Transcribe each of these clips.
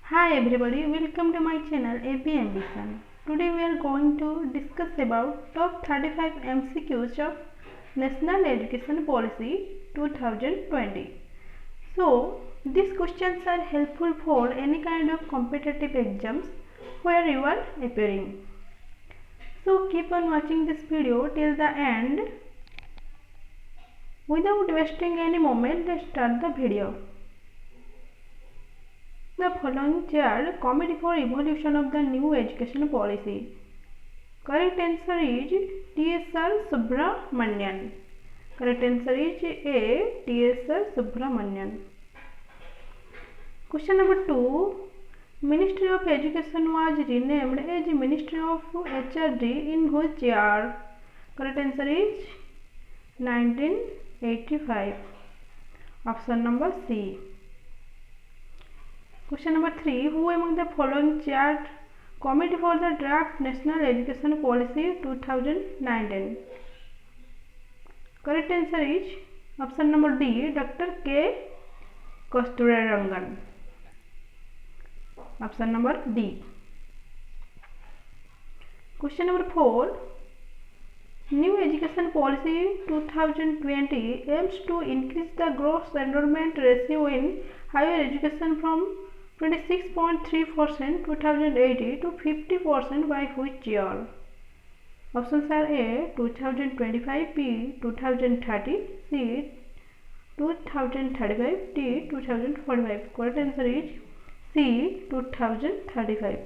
Hi everybody, welcome to my channel AB Ambition. Today we are going to discuss about top 35 MCQs of National Education Policy 2020. So, these questions are helpful for any kind of competitive exams where you are appearing. So, keep on watching this video till the end. Without wasting any moment, let's start the video. The following chart Committee for Evolution of the New Education Policy. Correct answer is T.S.R. Subramanian. Correct answer is A. T.S.R. Subramanian. Question number 2. Ministry of Education was renamed as Ministry of HRD in which year? Correct answer is 1985. Option number C. Question number 3. Who among the following chaired Committee for the Draft National Education Policy 2019? Correct answer is option number D. Dr. K. Kasturarangan. Option number D. Question number 4. New Education Policy 2020 aims to increase the gross enrollment ratio in higher education from 26.3% 2080 to 50% by which year? Options are A. 2025, B. 2030, C. 2035, D. 2045. Correct answer is C. 2035.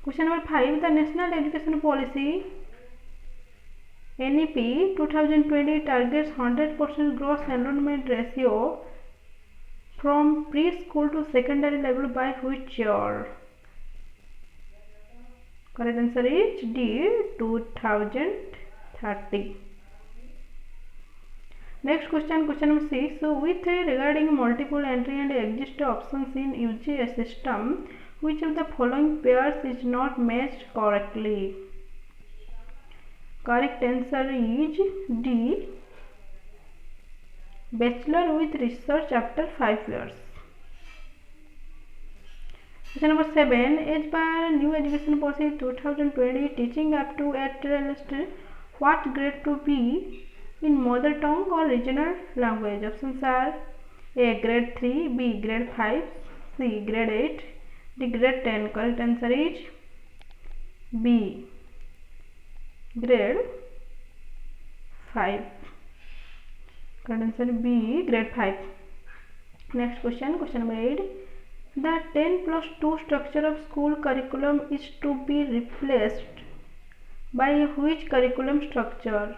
Question number 5. The National Education Policy NEP 2020 targets 100% gross enrollment ratio from preschool to secondary level by which year? Correct answer is D. 2030. Next question, question number 6. So, with regarding multiple entry and exit options in UG system, which of the following pairs is not matched correctly? Correct answer is D. Bachelor with research after 5 years. Question number 7. As per New Education Policy 2020, teaching up to 8th level, what grade to be in mother tongue or regional language? Options are A. Grade 3, B. Grade 5, C. Grade 8, D. Grade 10. Correct answer is B. Grade 5. Correct answer B. Grade 5. Next question, question number 8. The 10+2 structure of school curriculum is to be replaced by which curriculum structure?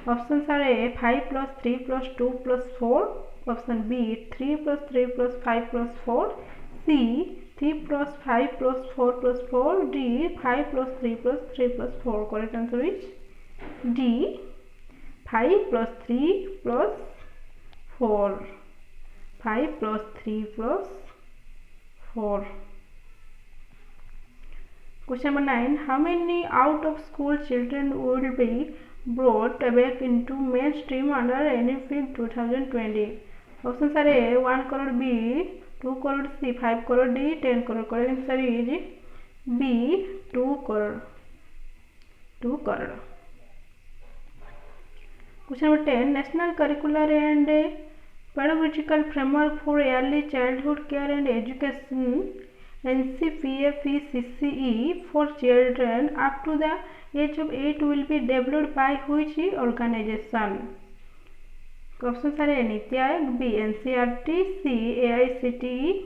Options are A. 5+3+2+4, option B. 3+3+5+4, C. 3+5+4+4, D. 5+3+3+4. Correct answer is D. 5+3+4. 5+3+4. Question number 9. How many out of school children will be brought back into mainstream under NEP 2020? Options are A. 1 crore, B. 2 crore, C. 5 crore, D. 10 crore. Correct answer is B. 2 crore. 2 crore. Question number 10. National Curricular and Pedagogical Framework for Early Childhood Care and Education NCPFECCE for children up to the age of 8 will be developed by which organization? Options are A. NITI Aayog, B. NCERT, C. AICTE,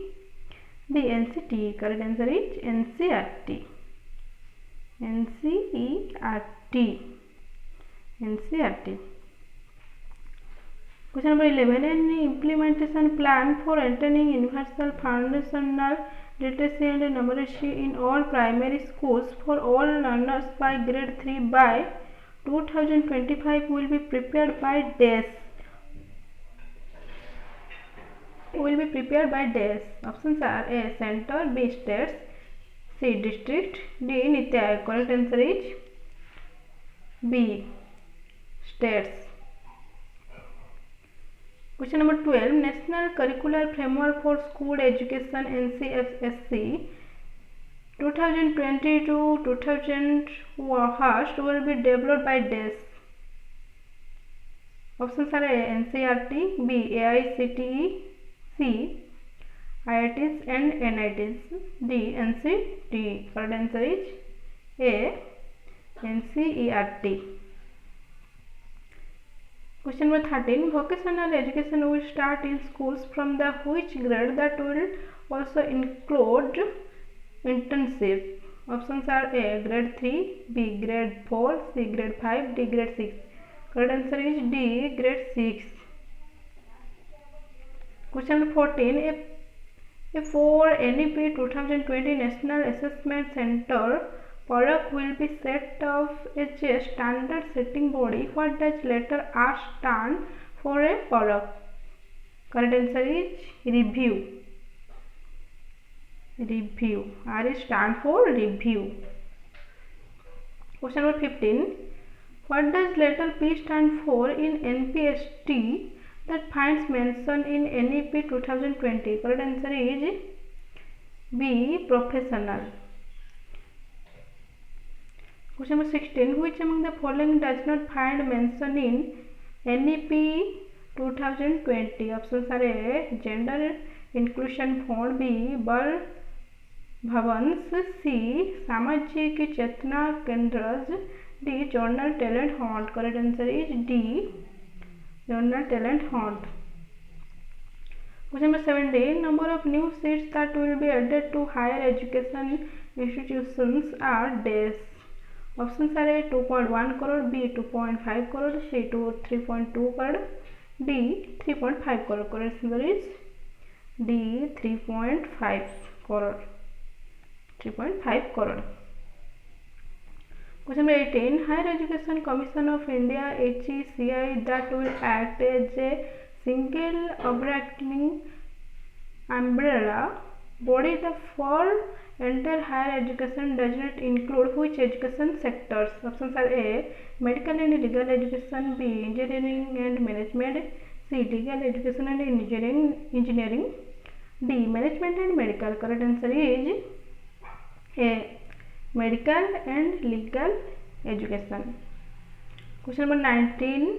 D. NCTE. Correct answer is NCERT. NCERT. NCERT. Question number 11. An implementation plan for attaining universal foundational literacy and numeracy in all primary schools for all learners by grade 3 by 2025 will be prepared by dash. Will be prepared by dash. Options are A. Center, B. States, C. District, D. NITI Aayog. Correct answer is B. States. Question number 12. National Curricular Framework for School Education NCFSC 2020 to 2001 will be developed by DES. Options are A. NCERT, B. AICTE, C. IITs and NITs, D. NCTE. Correct answer is A. NCERT. Question number 13. Vocational education will start in schools from the which grade that will also include internship? Options are A. Grade 3, B. Grade 4, C. Grade 5, D. Grade 6. Correct answer is D. Grade 6. Question number 14. For NEP 2020 National Assessment Center, PARAC will be set up as a standard setting body. What does letter R stand for a PARAC? Correct answer is review. Review. R is stand for review. Question number 15. What does letter P stand for in NPST that finds mention in NEP 2020? Correct answer is B. Professional. Question number 16. Which among the following does not find mention in NEP 2020? Options are A. Gender Inclusion Fund, B. Bal Bhavans, C. Samajik Chetna Kendras, D. Journal Talent Hunt. Correct answer is D. Journal Talent Hunt. Question number 17. Number of new seats that will be added to higher education institutions are dash. Options are A. 2.1 crore, B. 2.5 crore, C. 3.2 crore, D. 3.5 crore. Correct answer is D. 3.5 crore. 3.5 crore. Question number 18. Higher Education Commission of India HECI that will act as a single overarching umbrella body for entire higher education does not include which education sectors? Options are A. Medical and legal education, B. Engineering and management, C. Legal education and engineering, D. Management and medical. Correct answer is A. Medical and legal education. Question number 19.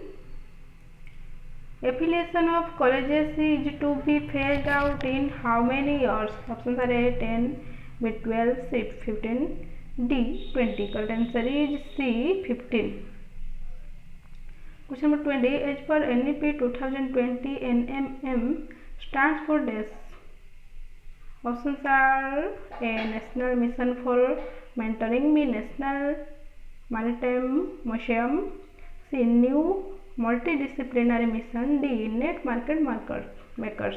Affiliation of colleges is to be phased out in how many years? Options are A. 10, B. 12, C. 15, D. 20. Correct answer is C. 15. Question number 20. As per NEP 2020, NMM stands for dash. Options are A. National Mission for Mentoring, B. National Maritime Museum, C. New Multidisciplinary Mission, D. Net Market Makers.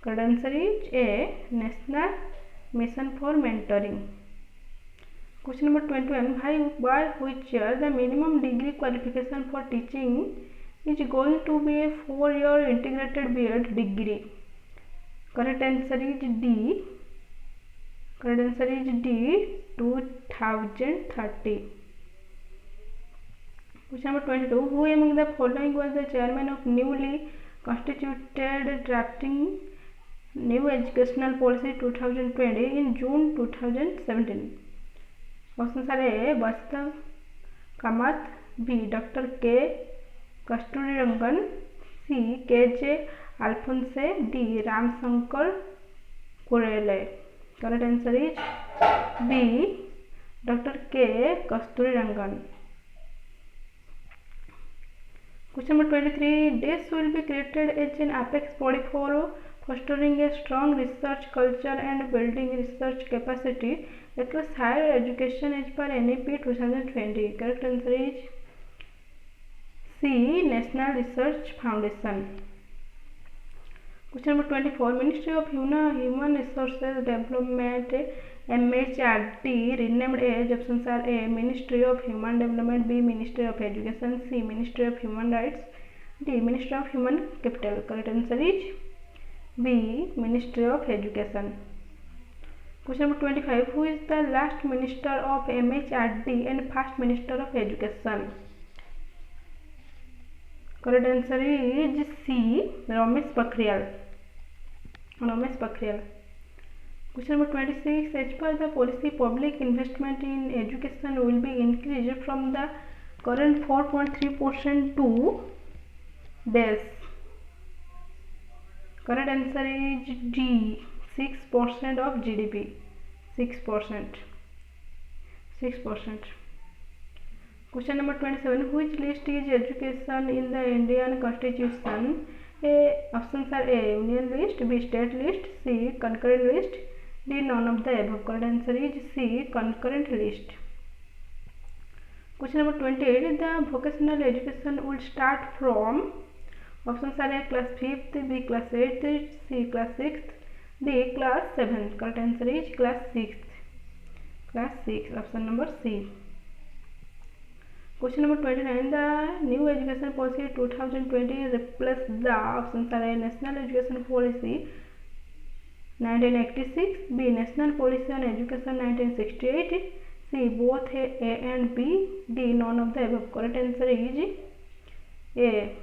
Correct answer is A. National Mission for Mentoring. Question number 21. By which year the minimum degree qualification for teaching is going to be a 4-year integrated B.Ed degree? Correct answer is D. Correct answer is D. 2030. Question number 22. Who among the following was the chairman of newly constituted drafting New Educational Policy 2020 in June 2017? Options are A. Vastav Kamath, B. Dr. K. Kasturirangan, C. K.J. Alphonse, D. Ramshankar Kurele. Correct answer is B. Dr. K. Kasturirangan. Question number 23. This will be created as an apex body for fostering a strong research culture and building research capacity across higher education as per NEP 2020. Correct answer is C. National Research Foundation. Question number 24. Ministry of Human Resources Development MHRD renamed as options are A. Ministry of Human Development, B. Ministry of Education, C. Ministry of Human Rights, D. Ministry of Human Capital. Correct answer is B. Ministry of Education. Question number 25. Who is the last Minister of MHRD and first Minister of Education? Correct answer is C. Ramesh Pokhriyal. Question number 26. As per the policy, public investment in education will be increased from the current 4.3% to dash. Correct answer is D. 6% of GDP. 6%. Question number 27. Which list is education in the Indian Constitution? Options are A. Union list, B. State list, C. Concurrent list, D. None of the above. Correct answer is C. Concurrent list. Question number 28. The vocational education will start from. Options are A. Class 5th, B. Class 8th, C. Class 6th, D. Class 7th. Correct answer is Class 6th. Class 6. Option number C. Question number 29. The new education policy 2020 replaced the. Options are A. National Education Policy 1986, B. National Policy on Education 1968, C. Both A and B, D. None of the above. Correct answer is A.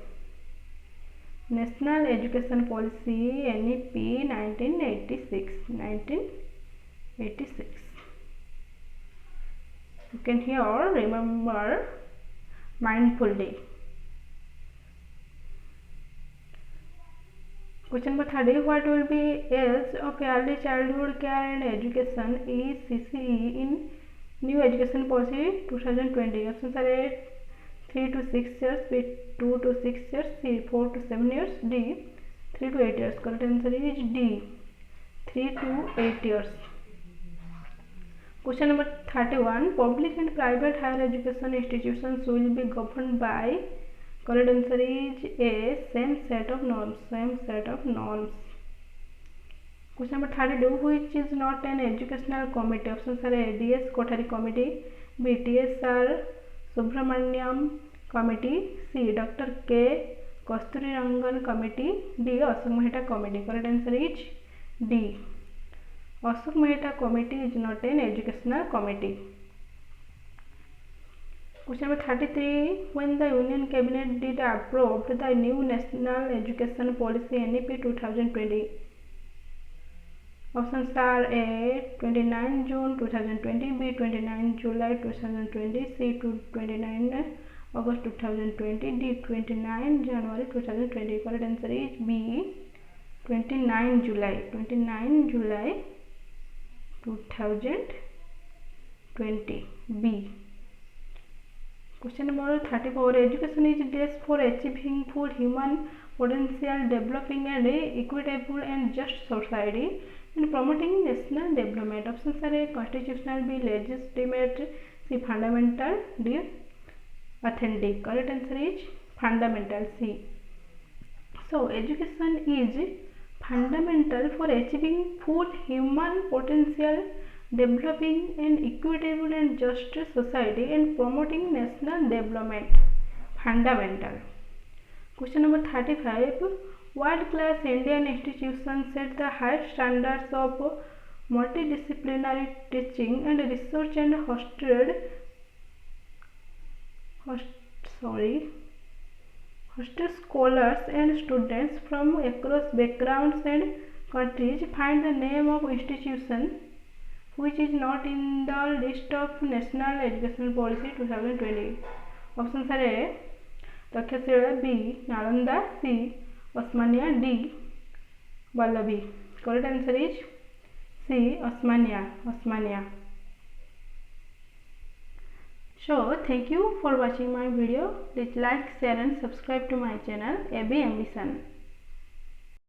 National Education Policy NEP 1986. You can here remember mindfully. Question number 30. What will be age of early childhood care and education ECCE in new education policy 2020? Options are A. 3 to 6 years, B. 2 to 6 years, C. 4 to 7 years, D. 3 to 8 years. Correct answer is D. 3 to 8 years. Question number 31. Public and private higher education institutions will be governed by. Correct answer is A. Same set of norms. Question number 32. Which is not an educational committee? Options are A. DS Kothari Committee, B. TSR Subramaniam Committee, C. Dr. K. Kasturirangan Committee, D. Ashok Mehta Committee. Correct answer is D. Ashok Mehta Committee is not an educational committee. Question number 33. When the Union Cabinet did approve the new National Education Policy NEP 2020? Options are A. 29 June 2020, B. 29 July 2020, C. 29 August 2020, D. 29 January 2020. Correct answer is B. 29 July 2020. B. Question number 34. Education is dress for achieving full human potential, developing an equitable and just society, and promoting national development. Options are A. Constitutional, B. Legitimate, C. Fundamental, D. Authentic. Correct answer is fundamental, C. So education is fundamental for achieving full human potential, developing an equitable and just society, and promoting national development. Fundamental. Question number 35. World-class Indian institutions set the highest standards of multidisciplinary teaching and research and hosted scholars and students from across backgrounds and countries. Find the name of institution which is not in the list of National Education Policy 2020. Options are A. Takshashila, B. Nalanda, C. Osmania, D. Vallabhi. Correct answer is C. Osmania. So thank you for watching my video. Please like, share and subscribe to my channel AB Ambition.